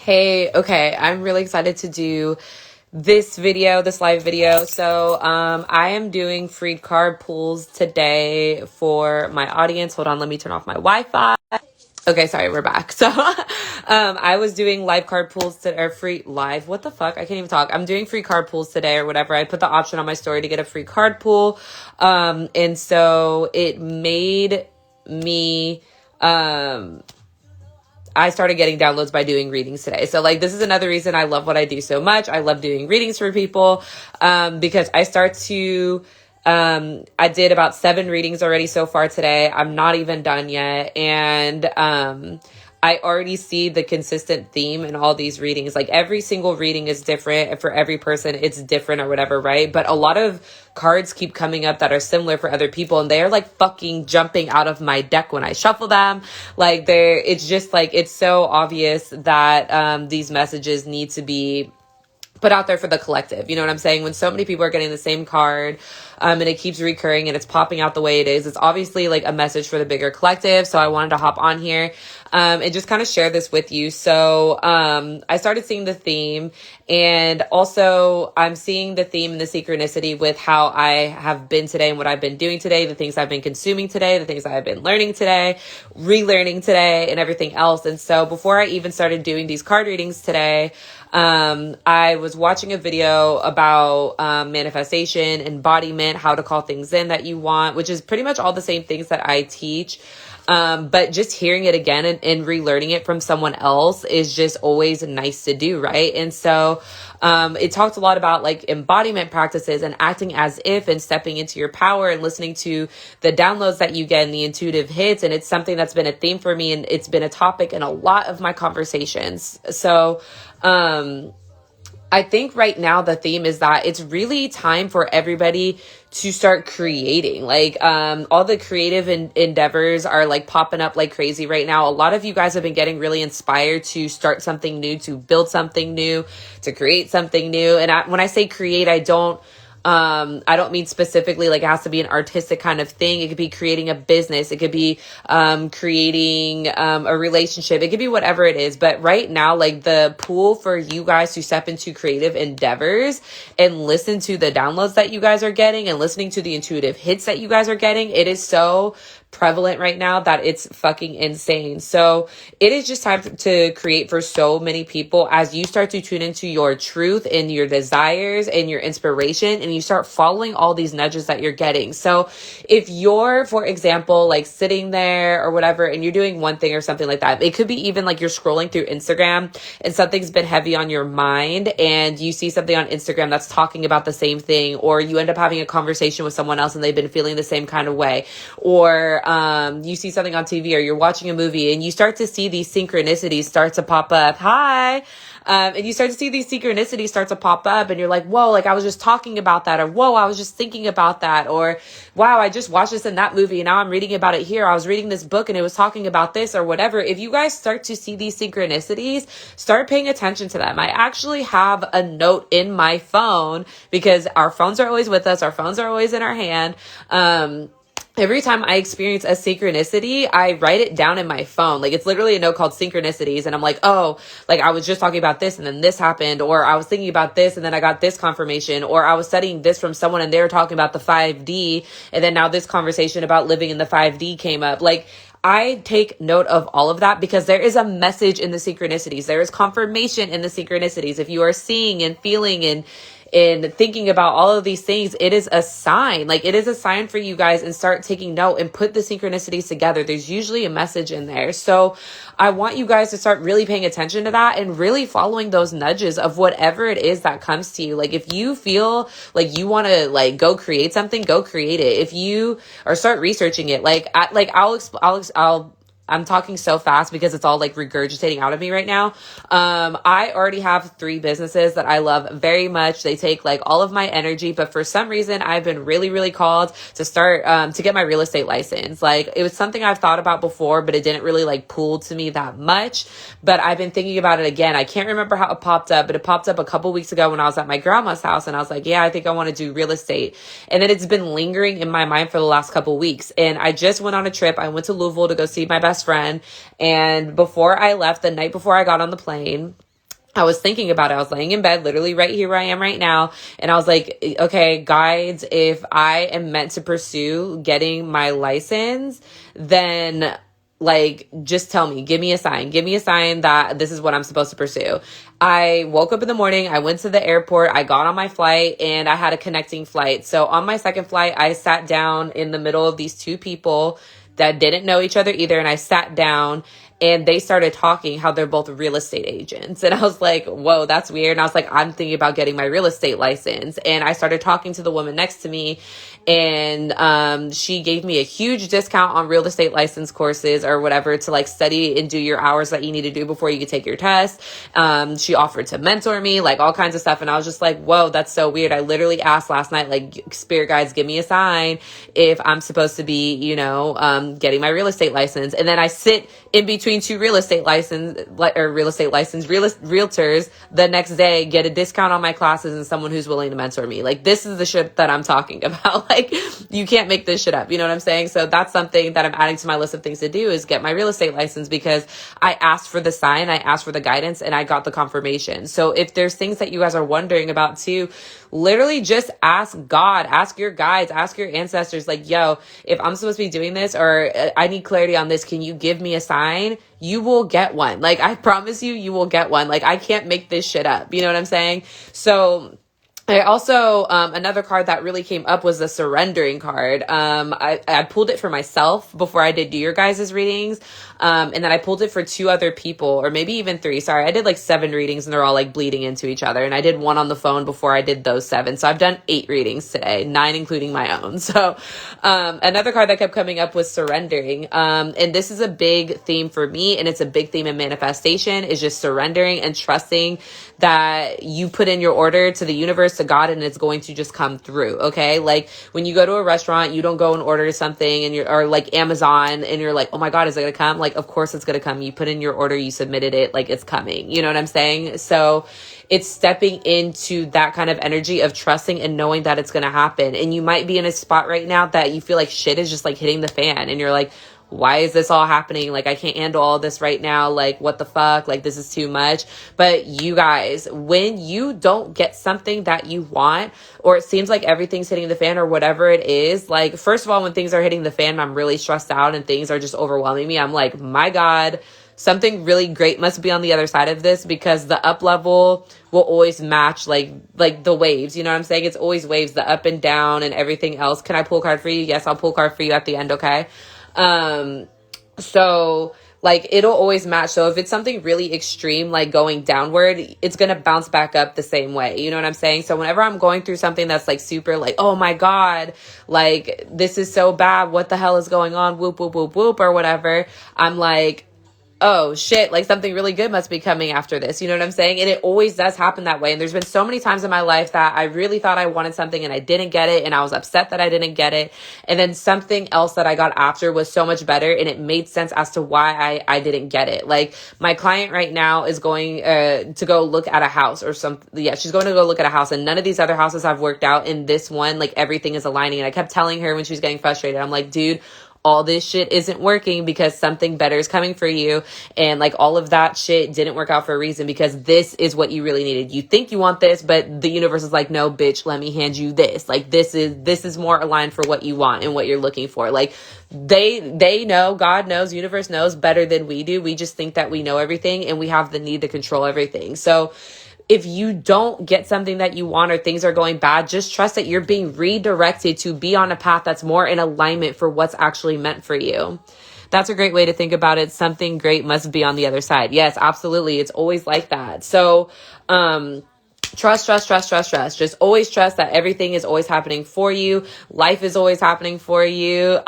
Hey, okay, I'm really excited to do this live video. So, I am doing free card pulls today for my audience. Hold on, let me turn off my Wi-Fi. Okay, sorry, we're back. So, I was doing live card pulls that are free live. What the fuck? I can't even talk. I'm doing free card pulls today or whatever. I put the option on my story to get a free card pull. And so it made me, I started getting downloads by doing readings today. So like, this is another reason I love what I do so much. I love doing readings for people, because I did about 7 readings already so far today. I'm not even done yet. And, I already see the consistent theme in all these readings. Like every single reading is different, and for every person it's different or whatever, right? But a lot of cards keep coming up that are similar for other people, and they're like fucking jumping out of my deck when I shuffle them. Like it's just like, it's so obvious that these messages need to be put out there for the collective. You know what I'm saying? When so many people are getting the same card, and it keeps recurring and it's popping out the way it is, it's obviously like a message for the bigger collective. So I wanted to hop on here, and just kind of share this with you. So, I started seeing the theme, and also I'm seeing the theme and the synchronicity with how I have been today and what I've been doing today, the things I've been consuming today, the things I've been learning today, relearning today, and everything else. And so before I even started doing these card readings today, I was watching a video about manifestation, embodiment, how to call things in that you want, which is pretty much all the same things that I teach. But just hearing it again and relearning it from someone else is just always nice to do, right? And so it talked a lot about like embodiment practices and acting as if, and stepping into your power and listening to the downloads that you get and the intuitive hits. And it's something that's been a theme for me, and it's been a topic in a lot of my conversations. So I think right now the theme is that it's really time for everybody to start creating. Like, all the creative endeavors are like popping up like crazy right now. A lot of you guys have been getting really inspired to start something new, to build something new, to create something new. And when I say create, I don't mean specifically like it has to be an artistic kind of thing. It could be creating a business. It could be, creating, a relationship. It could be whatever it is. But right now, like the pool for you guys to step into creative endeavors and listen to the downloads that you guys are getting and listening to the intuitive hits that you guys are getting, it is so prevalent right now that it's fucking insane. So it is just time to create for so many people as you start to tune into your truth and your desires and your inspiration, and you start following all these nudges that you're getting. So if you're, for example, like sitting there or whatever, and you're doing one thing or something like that, it could be even like you're scrolling through Instagram and something's been heavy on your mind, and you see something on Instagram that's talking about the same thing, or you end up having a conversation with someone else and they've been feeling the same kind of way, or you see something on TV, or you're watching a movie and you start to see these synchronicities start to pop up. Hi. And you start to see these synchronicities start to pop up, and you're like, whoa, like I was just talking about that, or whoa, I was just thinking about that, or wow, I just watched this in that movie and now I'm reading about it here. I was reading this book and it was talking about this, or whatever. If you guys start to see these synchronicities, start paying attention to them. I actually have a note in my phone, because our phones are always with us. Our phones are always in our hand. Every time I experience a synchronicity, I write it down in my phone. Like it's literally a note called synchronicities. And I'm like, oh, like I was just talking about this and then this happened, or I was thinking about this and then I got this confirmation, or I was studying this from someone and they were talking about the 5D. And then now this conversation about living in the 5D came up. Like, I take note of all of that because there is a message in the synchronicities. There is confirmation in the synchronicities. If you are seeing and feeling and thinking about all of these things, it is a sign. Like it is a sign for you guys, and start taking note and put the synchronicities together. There's usually a message in there. So I want you guys to start really paying attention to that and really following those nudges of whatever it is that comes to you. Like if you feel like you want to like go create something, go create it. If you or start researching it, I'm talking so fast because it's all like regurgitating out of me right now. I already have 3 businesses that I love very much. They take like all of my energy, but for some reason I've been really, really called to start, to get my real estate license. Like it was something I've thought about before, but it didn't really like pull to me that much, but I've been thinking about it again. I can't remember how it popped up, but it popped up a couple weeks ago when I was at my grandma's house, and I was like, yeah, I think I want to do real estate. And then it's been lingering in my mind for the last couple weeks. And I just went on a trip. I went to Louisville to go see my best friend. And before I left, the night before I got on the plane, I was thinking about it. I was laying in bed, literally right here where I am right now. And I was like, okay, guides, if I am meant to pursue getting my license, then like, just tell me, give me a sign that this is what I'm supposed to pursue. I woke up in the morning, I went to the airport, I got on my flight, and I had a connecting flight. So on my second flight, I sat down in the middle of these two people that didn't know each other either. And I sat down and they started talking how they're both real estate agents. And I was like, whoa, that's weird. And I was like, I'm thinking about getting my real estate license. And I started talking to the woman next to me, and she gave me a huge discount on real estate license courses or whatever to like study and do your hours that you need to do before you could take your test. She offered to mentor me, like all kinds of stuff. And I was just like, whoa, that's so weird. I literally asked last night, like, spirit guides, give me a sign if I'm supposed to be, getting my real estate license. And then I sit in between two realtors the next day, get a discount on my classes and someone who's willing to mentor me. Like, this is the shit that I'm talking about. Like, you can't make this shit up. You know what I'm saying? So that's something that I'm adding to my list of things to do, is get my real estate license, because I asked for the sign, I asked for the guidance, and I got the confirmation. So if there's things that you guys are wondering about too, literally just ask God, ask your guides, ask your ancestors, like, yo, if I'm supposed to be doing this, or I need clarity on this, can you give me a sign? You will get one. Like, I promise you, you will get one. Like, I can't make this shit up. You know what I'm saying? So I also, another card that really came up was the surrendering card. I pulled it for myself before I did your guys' readings. And then I pulled it for two other people, or maybe even three. Sorry, I did like 7 readings and they're all like bleeding into each other. And I did one on the phone before I did those 7. So I've done 8 readings today, 9 including my own. So, another card that kept coming up was surrendering. And this is a big theme for me, and it's a big theme in manifestation, is just surrendering and trusting that you put in your order to the universe, to God, and it's going to just come through. Okay. Like, when you go to a restaurant, you don't go and order something and or like Amazon, and you're like, oh my God, is it going to come? Like, of course it's going to come. You put in your order, you submitted it, like, it's coming. You know what I'm saying? So it's stepping into that kind of energy of trusting and knowing that it's going to happen. And you might be in a spot right now that you feel like shit is just like hitting the fan, and you're like, why is this all happening? Like, I can't handle all this right now. Like, what the fuck? Like, this is too much. But you guys, when you don't get something that you want, or it seems like everything's hitting the fan or whatever it is, like, first of all, when things are hitting the fan, I'm really stressed out and things are just overwhelming me. I'm like, my God, something really great must be on the other side of this, because the up level will always match like the waves. You know what I'm saying? It's always waves, the up and down and everything else. Can I pull a card for you? Yes, I'll pull a card for you at the end. Okay. So like, it'll always match. So if it's something really extreme, like going downward, it's going to bounce back up the same way. You know what I'm saying? So whenever I'm going through something that's like super like, oh my God, like, this is so bad, what the hell is going on? Whoop, whoop, whoop, whoop, or whatever. I'm like, oh shit, like, something really good must be coming after this. You know what I'm saying? And it always does happen that way. And there's been so many times in my life that I really thought I wanted something and I didn't get it, and I was upset that I didn't get it. And then something else that I got after was so much better, and it made sense as to why I didn't get it. Like, my client right now is going to go look at a house or something. Yeah, she's going to go look at a house, and none of these other houses have worked out. In this one, like, everything is aligning. And I kept telling her when she was getting frustrated, I'm like, dude, all this shit isn't working because something better is coming for you. And like, all of that shit didn't work out for a reason, because this is what you really needed. You think you want this, but the universe is like, no, bitch, let me hand you this. Like, this is more aligned for what you want and what you're looking for. Like, they know, God knows, universe knows better than we do. We just think that we know everything, and we have the need to control everything. So if you don't get something that you want, or things are going bad, just trust that you're being redirected to be on a path that's more in alignment for what's actually meant for you. That's a great way to think about it. Something great must be on the other side. Yes, absolutely. It's always like that. So, trust. Just always trust that everything is always happening for you. Life is always happening for you.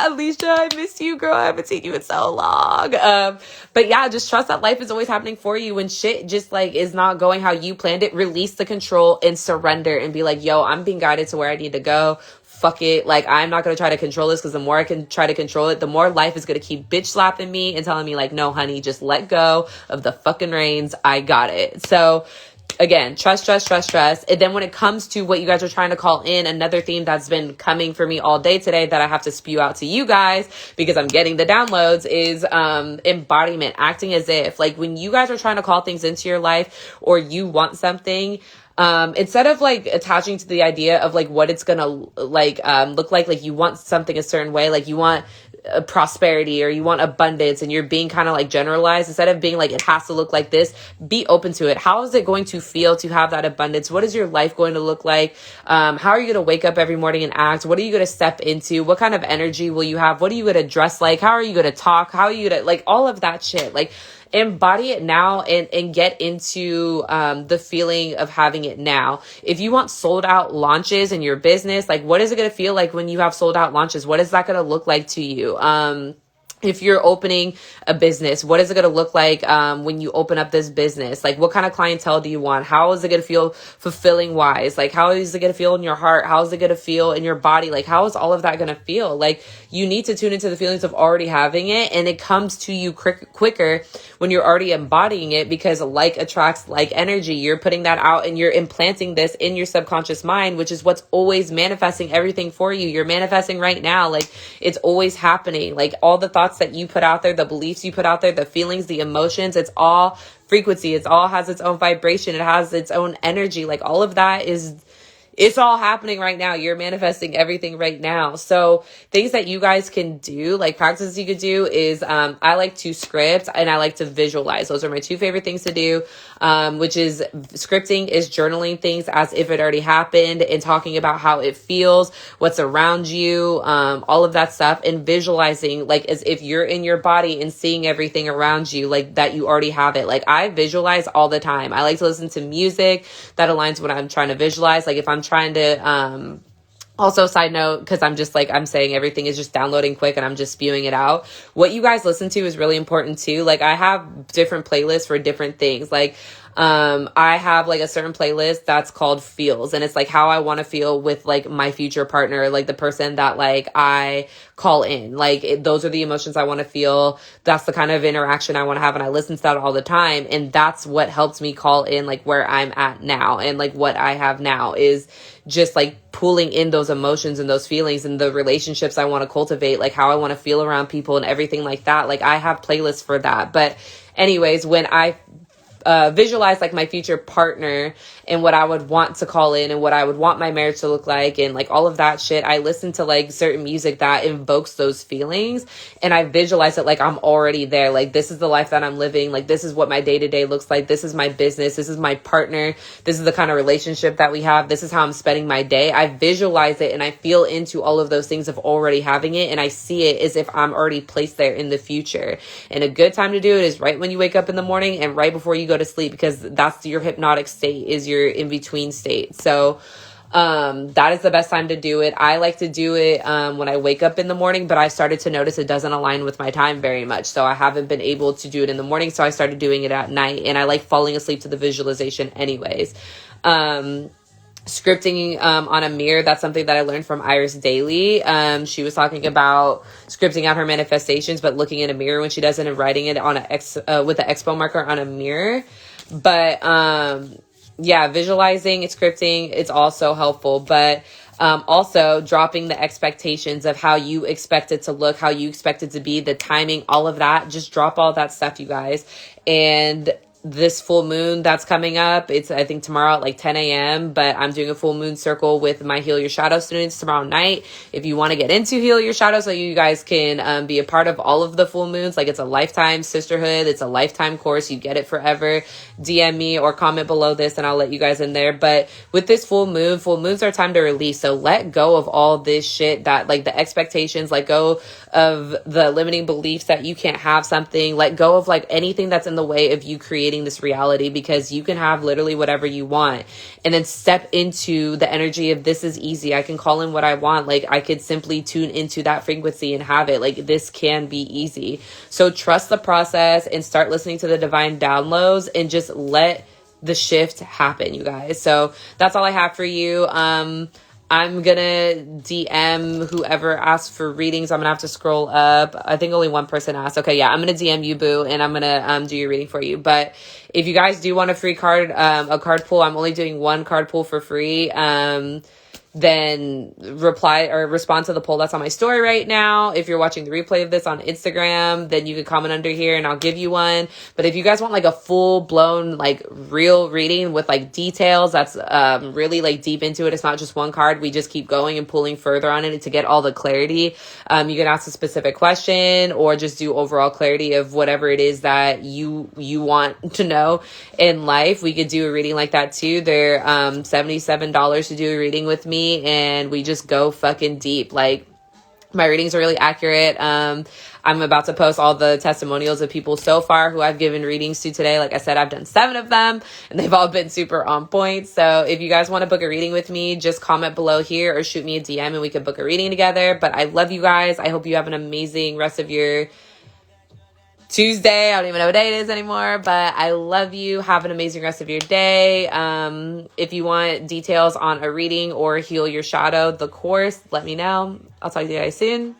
Alicia, I miss you, girl. I haven't seen you in so long. But yeah, just trust that life is always happening for you. When shit just like is not going how you planned it, release the control and surrender and be like, yo, I'm being guided to where I need to go. Fuck it. Like, I'm not going to try to control this, because the more I can try to control it, the more life is going to keep bitch slapping me and telling me like, no, honey, just let go of the fucking reins. I got it. So again, trust, trust, trust, trust. And then when it comes to what you guys are trying to call in, another theme that's been coming for me all day today that I have to spew out to you guys because I'm getting the downloads is embodiment, acting as if. Like when you guys are trying to call things into your life or you want something, instead of like attaching to the idea of like what it's gonna look like you want something a certain way, like you want prosperity or you want abundance and you're being kind of like generalized, instead of being like it has to look like this, be open to it. How is it going to feel to have that abundance? What is your life going to look like? How are you going to wake up every morning and act? What are you going to step into? What kind of energy will you have? What are you going to dress like? How are you going to talk? How are you going to, like, all of that shit? Like, embody it now and get into the feeling of having it now. If you want sold out launches in your business, like what is it going to feel like when you have sold out launches? What is that going to look like to you? If you're opening a business, what is it going to look like when you open up this business? Like, what kind of clientele do you want? How is it going to feel fulfilling wise? Like, how is it going to feel in your heart? How is it going to feel in your body? Like, how is all of that going to feel? Like, you need to tune into the feelings of already having it, and it comes to you quicker when you're already embodying it, because like attracts like energy. You're putting that out and you're implanting this in your subconscious mind, which is what's always manifesting everything for you. You're manifesting right now. Like, it's always happening. Like, all the thoughts that you put out there, the beliefs you put out there, the feelings, the emotions, it's all frequency. It's all has its own vibration. It has its own energy. Like, all of that it's all happening right now. You're manifesting everything right now. So things that you guys can do, like practices you could do is, I like to script and I like to visualize. Those are my two favorite things to do, which is scripting is journaling things as if it already happened and talking about how it feels, what's around you, all of that stuff, and visualizing like as if you're in your body and seeing everything around you, like that you already have it. Like, I visualize all the time. I like to listen to music that aligns what I'm trying to visualize. Like, if I'm trying to, also, side note, because I'm just like, I'm saying everything is just downloading quick and I'm just spewing it out. What you guys listen to is really important too. Like, I have different playlists for different things. Like, I have like a certain playlist that's called feels, and it's like how I want to feel with like my future partner, like the person that like I call in, like those are the emotions I want to feel. That's the kind of interaction I want to have. And I listen to that all the time. And that's what helps me call in like where I'm at now. And like what I have now is just like pulling in those emotions and those feelings and the relationships I want to cultivate, like how I want to feel around people and everything like that. Like, I have playlists for that. But anyways, when I visualize like my future partner and what I would want to call in and what I would want my marriage to look like and like all of that shit, I listen to like certain music that invokes those feelings, and I visualize it like I'm already there. Like, this is the life that I'm living. Like, this is what my day-to-day looks like. This is my business. This is my partner. This is the kind of relationship that we have. This is how I'm spending my day. I visualize it and I feel into all of those things of already having it, and I see it as if I'm already placed there in the future. And a good time to do it is right when you wake up in the morning and right before you go to sleep, because that's your hypnotic state, is your in-between state. So that is the best time to do it. I like to do it when I wake up in the morning, but I started to notice it doesn't align with my time very much. So I haven't been able to do it in the morning. So I started doing it at night, and I like falling asleep to the visualization anyways. Scripting on a mirror, that's something that I learned from Iris Daily. She was talking about scripting out her manifestations, but looking in a mirror when she does it and writing it on with the expo marker on a mirror. But yeah, visualizing, scripting, it's also helpful. But also dropping the expectations of how you expect it to look, how you expect it to be, the timing, all of that. Just drop all that stuff, you guys. And this full moon that's coming up, it's I think tomorrow at like 10 a.m. but I'm doing a full moon circle with my Heal Your Shadow students tomorrow night. If you want to get into Heal Your Shadow so you guys can be a part of all of the full moons, like it's a lifetime sisterhood, it's a lifetime course, you get it forever, DM me or comment below this and I'll let you guys in there. But with this full moons are time to release. So let go of all this shit that like the expectations, let go of the limiting beliefs that you can't have something, let go of like anything that's in the way of you creating this reality, because you can have literally whatever you want, and then step into the energy of this is easy. I can call in what I want. Like, I could simply tune into that frequency and have it. Like, this can be easy. So trust the process and start listening to the divine downloads and just let the shift happen, you guys. So that's all I have for you. I'm gonna DM whoever asked for readings. I'm gonna have to scroll up. I think only one person asked. Okay, yeah, I'm gonna DM you, boo, and I'm gonna do your reading for you. But if you guys do want a free card, a card pull, I'm only doing one card pull for free. Then reply or respond to the poll that's on my story right now. If you're watching the replay of this on Instagram, then you can comment under here and I'll give you one. But if you guys want like a full blown, like real reading with like details, that's really like deep into it. It's not just one card. We just keep going and pulling further on it to get all the clarity. You can ask a specific question or just do overall clarity of whatever it is that you want to know in life. We could do a reading like that too. They're $77 to do a reading with me, and we just go fucking deep. Like, my readings are really accurate. I'm about to post all the testimonials of people so far who I've given readings to today. Like I said, I've done 7 of them and they've all been super on point. So if you guys want to book a reading with me, just comment below here or shoot me a DM and we can book a reading together. But I love you guys. I hope you have an amazing rest of your Tuesday. I don't even know what day it is anymore, but I love you. Have an amazing rest of your day. If you want details on a reading or Heal Your Shadow, the course, let me know. I'll talk to you guys soon.